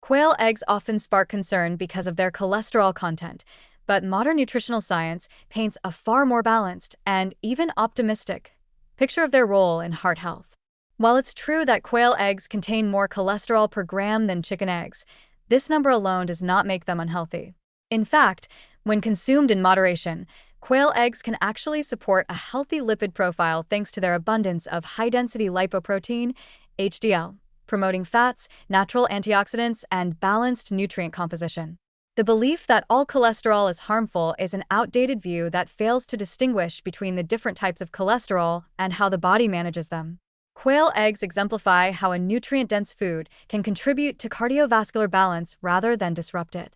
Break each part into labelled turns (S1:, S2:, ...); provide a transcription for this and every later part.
S1: Quail eggs often spark concern because of their cholesterol content, but modern nutritional science paints a far more balanced and even optimistic picture of their role in heart health. While it's true that quail eggs contain more cholesterol per gram than chicken eggs, this number alone does not make them unhealthy. In fact, when consumed in moderation, quail eggs can actually support a healthy lipid profile thanks to their abundance of high-density lipoprotein, HDL, promoting fats, natural antioxidants, and balanced nutrient composition. The belief that all cholesterol is harmful is an outdated view that fails to distinguish between the different types of cholesterol and how the body manages them. Quail eggs exemplify how a nutrient-dense food can contribute to cardiovascular balance rather than disrupt it.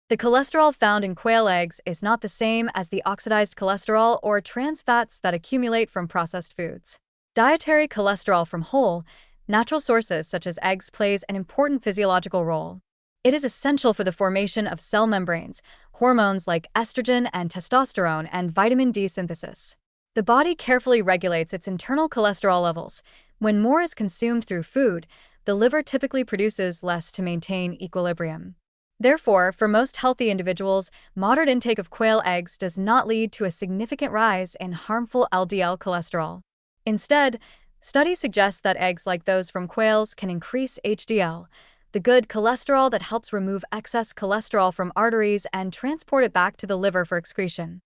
S1: The cholesterol found in quail eggs is not the same as the oxidized cholesterol or trans fats that accumulate from processed foods. Dietary cholesterol from whole, natural sources such as eggs plays an important physiological role. It is essential for the formation of cell membranes, hormones like estrogen and testosterone, and vitamin D synthesis. The body carefully regulates its internal cholesterol levels. When more is consumed through food, the liver typically produces less to maintain equilibrium. Therefore, for most healthy individuals, moderate intake of quail eggs does not lead to a significant rise in harmful LDL cholesterol. Instead, studies suggest that eggs like those from quails can increase HDL, the good cholesterol that helps remove excess cholesterol from arteries and transport it back to the liver for excretion.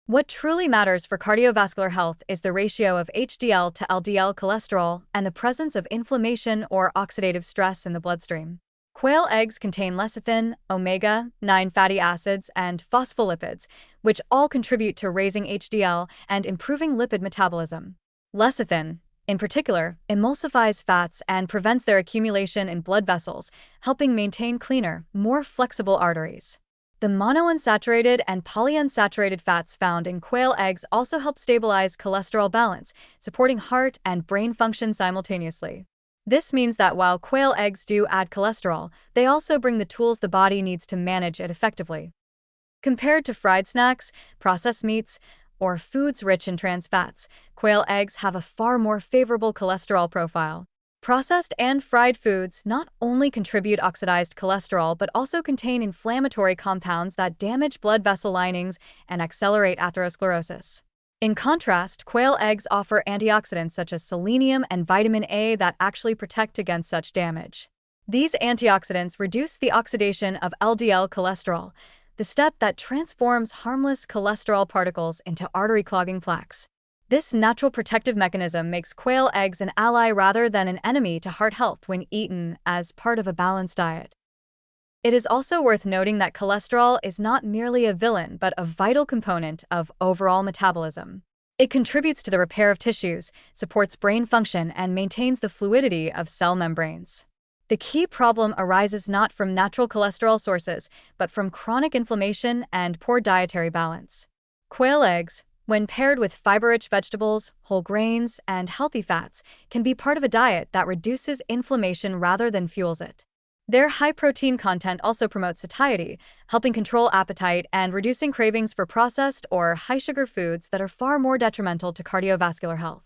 S1: What truly matters for cardiovascular health is the ratio of HDL to LDL cholesterol and the presence of inflammation or oxidative stress in the bloodstream. Quail eggs contain lecithin, omega-9 fatty acids, and phospholipids, which all contribute to raising HDL and improving lipid metabolism. Lecithin, in particular, emulsifies fats and prevents their accumulation in blood vessels, helping maintain cleaner, more flexible arteries. The monounsaturated and polyunsaturated fats found in quail eggs also help stabilize cholesterol balance, supporting heart and brain function simultaneously. This means that while quail eggs do add cholesterol, they also bring the tools the body needs to manage it effectively. Compared to fried snacks, processed meats, or foods rich in trans fats, quail eggs have a far more favorable cholesterol profile. Processed and fried foods not only contribute oxidized cholesterol but also contain inflammatory compounds that damage blood vessel linings and accelerate atherosclerosis. In contrast, quail eggs offer antioxidants such as selenium and vitamin A that actually protect against such damage. These antioxidants reduce the oxidation of LDL cholesterol, the step that transforms harmless cholesterol particles into artery-clogging plaques. This natural protective mechanism makes quail eggs an ally rather than an enemy to heart health when eaten as part of a balanced diet. It is also worth noting that cholesterol is not merely a villain but a vital component of overall metabolism. It contributes to the repair of tissues, supports brain function, and maintains the fluidity of cell membranes. The key problem arises not from natural cholesterol sources, but from chronic inflammation and poor dietary balance. Quail eggs, when paired with fiber-rich vegetables, whole grains, and healthy fats, can be part of a diet that reduces inflammation rather than fuels it. Their high protein content also promotes satiety, helping control appetite and reducing cravings for processed or high-sugar foods that are far more detrimental to cardiovascular health.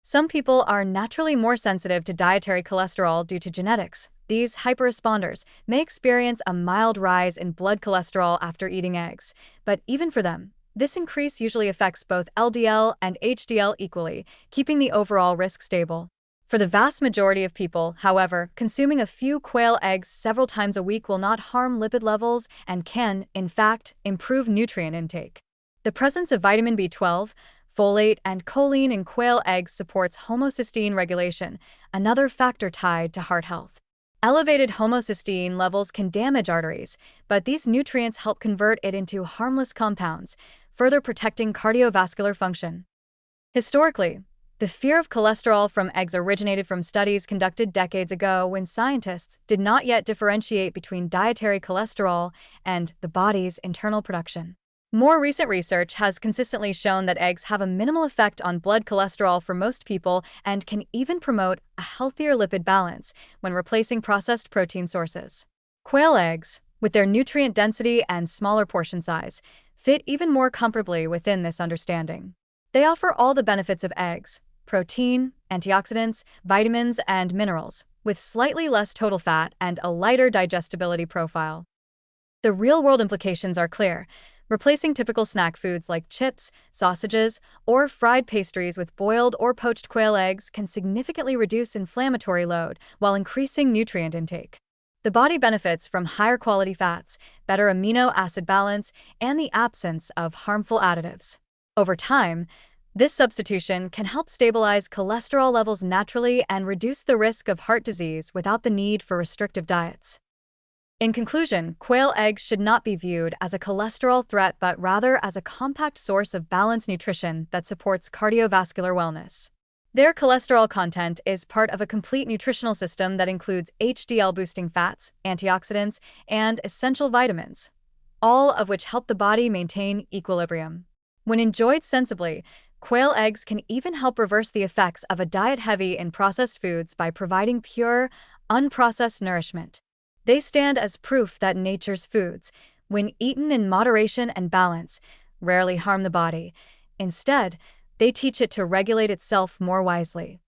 S1: Some people are naturally more sensitive to dietary cholesterol due to genetics. These hyperresponders may experience a mild rise in blood cholesterol after eating eggs, but even for them, this increase usually affects both LDL and HDL equally, keeping the overall risk stable. For the vast majority of people, however, consuming a few quail eggs several times a week will not harm lipid levels and can, in fact, improve nutrient intake. The presence of vitamin B12, folate, and choline in quail eggs supports homocysteine regulation, another factor tied to heart health. Elevated homocysteine levels can damage arteries, but these nutrients help convert it into harmless compounds, further protecting cardiovascular function. Historically, the fear of cholesterol from eggs originated from studies conducted decades ago when scientists did not yet differentiate between dietary cholesterol and the body's internal production. More recent research has consistently shown that eggs have a minimal effect on blood cholesterol for most people and can even promote a healthier lipid balance when replacing processed protein sources. Quail eggs, with their nutrient density and smaller portion size, fit even more comfortably within this understanding. They offer all the benefits of eggs: protein, antioxidants, vitamins, and minerals, with slightly less total fat and a lighter digestibility profile. The real-world implications are clear. Replacing typical snack foods like chips, sausages, or fried pastries with boiled or poached quail eggs can significantly reduce inflammatory load while increasing nutrient intake. The body benefits from higher quality fats, better amino acid balance, and the absence of harmful additives. Over time, this substitution can help stabilize cholesterol levels naturally and reduce the risk of heart disease without the need for restrictive diets. In conclusion, quail eggs should not be viewed as a cholesterol threat but rather as a compact source of balanced nutrition that supports cardiovascular wellness. Their cholesterol content is part of a complete nutritional system that includes HDL-boosting fats, antioxidants, and essential vitamins, all of which help the body maintain equilibrium. When enjoyed sensibly, quail eggs can even help reverse the effects of a diet heavy in processed foods by providing pure, unprocessed nourishment. They stand as proof that nature's foods, when eaten in moderation and balance, rarely harm the body. Instead, they teach it to regulate itself more wisely.